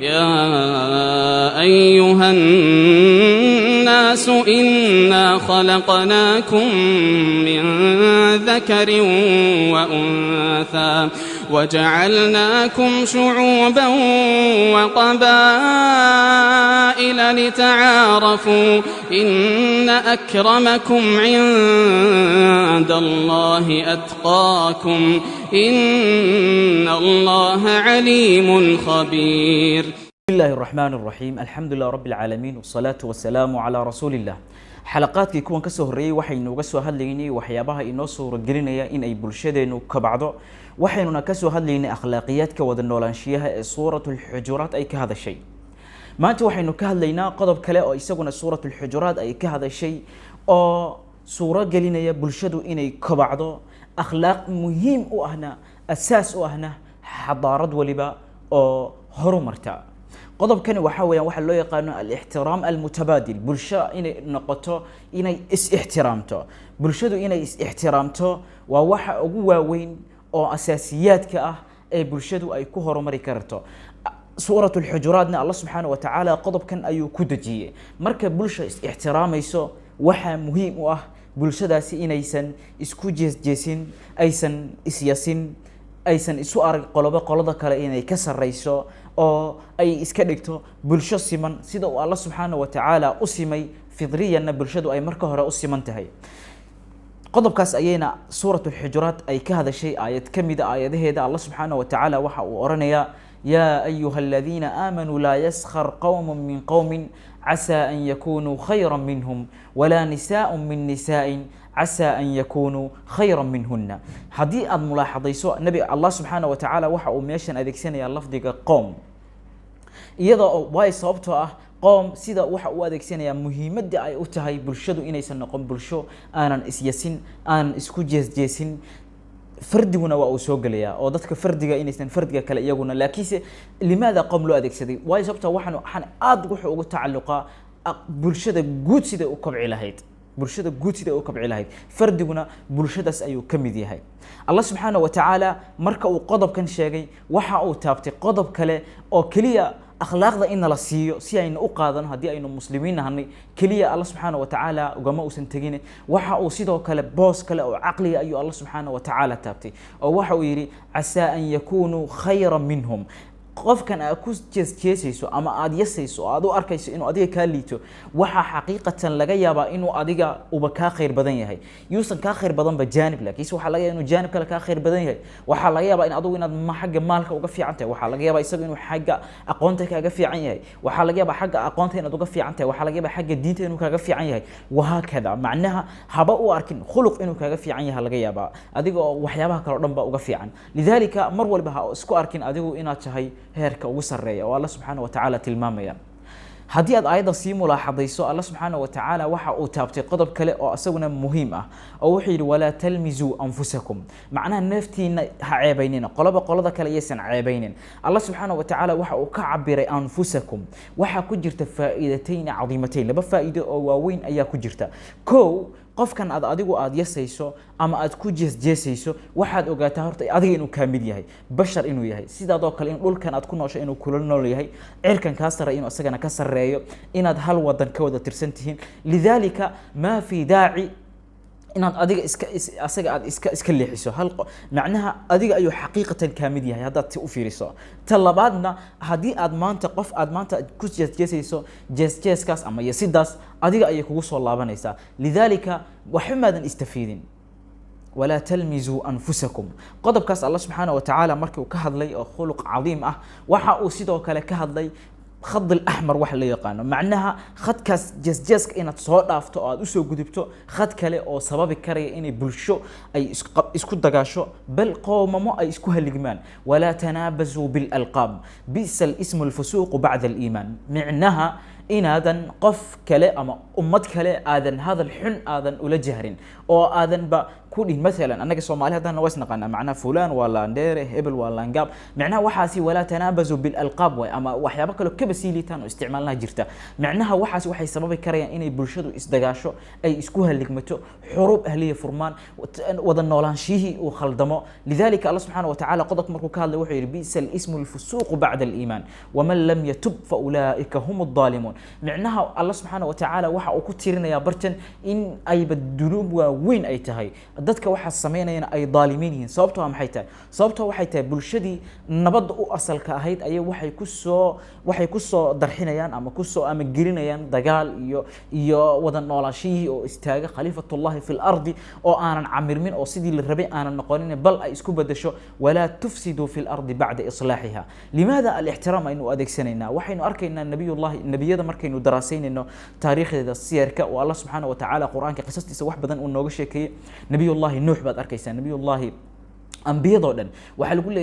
يا أيها الناس إنا خلقناكم من ذكر وأنثى وجعلناكم شعوبا وقبائل لتعارفوا إن أكرمكم عند الله أتقاكم إن الله عليم خبير. بسم الله الرحمن الرحيم. الحمد لله رب العالمين والصلاة والسلام على رسول الله. xalaqaadkii kuwan ka soo horeeyay waxaynu uga soo hadlaynay waxyaabaha inoo soo gelinaya in ay bulshadeenu ka bacdo waxaynuna ka soo hadlaynay akhlaaqiyadka wada noolaanshiyaha ee suuratul xujuraat ay ka hadashay. maanta waxaynu ka hadlaynaa qodob kale oo isaguna suuratul xujuraat ay ka hadashay oo suura gelinaya bulshadu inay ka bacdo akhlaaq muhiim u ahna asaas u ahna xadaarad waliba oo horumarta. qodobkani waxa weeyaan waxa loo yaqaan al-ihtiram al-mutabadil. bulsho inay noqoto inay is-ihtiramto. bulshadu inay is-ihtiramto waa waxa ugu waaweyn oo asaasiyaadka ah ee bulshadu ay ku horumari karto. suuratul xujuraatna Allah subhanahu wa ta'ala qodobkan ayuu ku dajiyay. marka bulsho is-ihtiraamayso waxa muhiim u ah bulshadaasi inaysan isku jeesjeesin, aysan isyasin, aysan isu arag qolada kale inay ka sareyso oo ay iska dhigto bulsho siman sida uu Allah subhanahu wa ta'ala u simay fidriyana bulshadu ay marka hore u siman tahay. qodobkaas ayayna suuratul xujuraat ay ka hadashay aayad kamid ah aayadaheeda. Allah subhanahu wa ta'ala waxa uu oranayaa يا أيها الذين آمنوا لا يسخر قوم من قوم عسى أن يكونوا خيرا منهم ولا نساء من نساء عسى أن يكونوا خيرا منهن. هذه الملاحظة سواء نبي الله سبحانه وتعالى وحا أميشن أذكسنا يا لفظك قوم إذا واي صوبته قوم سيدا وحا أذكسنا يا مهمة أي أتهي برشدو إني سنقوم برشو أنا إسياسين أنا إسكو جيسين فرdiguna waa uu soo galaya oo dadka fardiga inaysan fardiga kale iyaguna laakiinse limaada qom loo adeegsaday way sababta waxaan aad wuxuu ugu tacalluqa bulshada guud sida uu kobci lahayd. bulshada guud sida uu kobci lahayd fardiguna bulshadaas ayuu kamid yahay. Allah subhanahu wa ta'ala marka uu qodobkan sheegay waxa uu taabtay qodob kale oo kaliya akhlaaqda in la siiyo si aynu u qaadano hadii aynu muslimiin nahay kaliya Allah subhanahu wa ta'ala ugama uusan tagin waxa uu sidoo kale boos kale oo aqli ayuu Allah subhanahu wa ta'ala taabtay oo waxa uu yiri asa an yakunu khayran minhum. qofkan aad ku jeesjeesayso ama aad yasayso aad u arkayso inuu adiga ka liito waxa xaqiiqatan laga yaabaa inuu adiga uba ka khayr badan yahay yuusan ka khayr badan ba janib laakiin waxa laga yaabaa inuu janib kale ka khayr badan yahay. waxa laga yaabaa in adigu inaad xagga maalka uga fiican tahay waxa laga yaabaa isagu inuu xagga aqoonta kaaga fiican yahay waxa laga yaabaa xagga aqoonta inaad uga fiican tahay waxa laga yaabaa xagga diinta inuu kaaga fiican yahay waha kada macnaha haba u arkin khuluq inuu kaaga fiican yahay laga yaabaa adiga oo waxyaabaha kale oo dhan ba uga fiican. lidalika mar walba ha isku arkin adigu inaad tahay heerka ugu sareeya oo Allah subhanahu wa ta'ala tilmaamaya. hadii aad aayada sii mulaaxadayso Allah subhanahu wa ta'ala waxa uu taabtay qodob kale oo asaguna muhiim ah oo wuxuu yiri wala talmizu anfusakum. macnaha naftiina ha ceebaynina qolada kale aysan ceebaynin. Allah subhanahu wa ta'ala waxa uu ka cabiray anfusakum waxa ku jirta faa'iidatayn cadiimatayn. laba faa'iido oo waaweyn ayaa ku jirta. qofkan aad adigu aad yasayso ama aad ku jeesjeesayso waxaad ogaataa horta adiga inuu ka mid yahay bashar inuu yahay sidaadoo kale in dhulkan aad ku noosho inuu kula nool yahay cirkan ka saray inuu asagana ka sareeyo inaad hal wadan ka wada tirsantihiin. lidalika ma fi daaci inaad adiga asaga aad iska leexiso hal macnaha adiga ayuu xaqiiqatan ka mid yahay hadaad u fiiriso. talabaadna hadii aad maanta qof aad maanta ku jeesjeesayso jeesjeeskaas ama yasidaas adiga ayay kugu soo laabanaysaa. lidalika waxmaadan istafiidin ولا تلمزوا أنفسكم. qodobkaas Allah subhanahu wa ta'ala markii uu ka hadlay oo khuluq cadiim ah waxa uu sidoo kale ka hadlay خط الأحمر واحد اللي يقانو معناها خط كاس جسك إن تصور دافتو أو أسوق جدبتو خط كله أو سبب كري إني بلشو أي إسكود دقاشو بل قوم ما أي إسكوها الجمان ولا تنابزوا بالألقاب بئس الاسم الفسوق بعد الإيمان. معناها inaadan qof kale ama ummad kale aadan hadal xun aadan ula jahrin oo aadan ba ku dhin maalan anaga Soomaali hadana waa isnaqana macna fulan waa laandheere hebel waa laangab macnaha waxaasi wala tanabazu bil alqab way ama waxyaabo kale ka basiilitaan oo isticmaalna jirta macnaha waxaasi waxay sababi karayaan inay bulshadu isdagaasho ay isku haligmato xurub ahliya furmaan wada noolaanshihi oo khaldamo lidalika Allah subhanahu wa ta'ala qodobka markuu ka hadlay wuxuu yiri bisal ismu al-fusuq ba'da al-iman wa man lam yatub fa ulaika hum ad-dhalimun macnaha Allah subhanahu wa ta'ala waxa uu ku tirinaya bartan in ay badulub waa weyn ay tahay dadka waxa sameynayna ay dhalimin yihiin sababtoo maxay tahay bulshadii nabad u asalka ahayd ayay waxay ku soo darxinayaan ama ku soo ama gelinayaan dagaal iyo wada noolaashii oo istaaga khalifatullah fil ardi oo aanan camirmin oo sidii la rabay aanan noqonin bal ay isku bedesho wala tufsidu fil ardi ba'da islahiha limaada al-ihtiram aynu adeegsanayna waxaynu arkaynaa nabiyada markaynu daraasaynayno taariikhda siyarka oo Allah subhanahu wa ta'ala quraanka qisastiisa wax badan uu nooga sheekay nabiyullah nuux baad arkaysaa nabiyullah أنبياء دن وحلو كل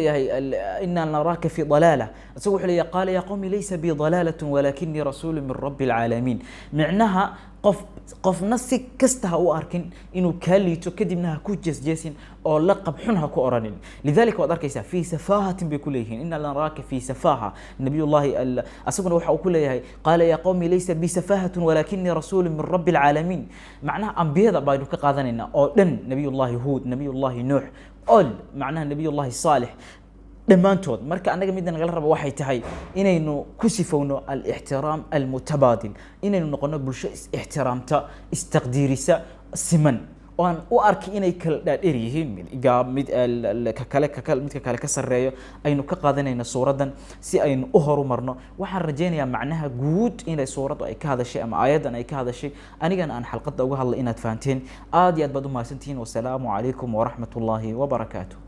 إن نراك في ضلالة أسوي حلي قال يا قوم ليس بي ضلالة ولكني رسول من رب العالمين معناها قف نسي كستها وأركن إنه كالي تكدي منها كوجس جاسين أو لقب حنها كورانين لذلك وأدرك يسا في سفاهة بكليهن إن نراك في سفاهة نبي الله أسوي وحو كليه قال يا قوم ليس بي سفاهة ولكني رسول من رب العالمين معناها أنبياء بايدو كقاذنين أو دن نبي الله هود نبي الله نوح أول معناها نبي الله صالح دمانتود marka anaga midna naga rabo waxay tahay inaynu ku sifowno al-ihtiram al-mutabadil inaynu noqono bulsho is-ihtiramta istaqdirisa siman oo aan u arki inay kala dhaadheer yihiin mid kale ka sareeyo aynu ka qaadanayna suuradan si aynu u horumarno waxaan rajaynayaa macnaha guud inay suuradu ay ka hadashay ama aayadan ay ka hadashay anigana aan xalqada uga hadlay inaad fahanteen aad iyo aad baad u mahadsantihiin wassalaamu calaykum wa rahmatullahi wa barakaatuh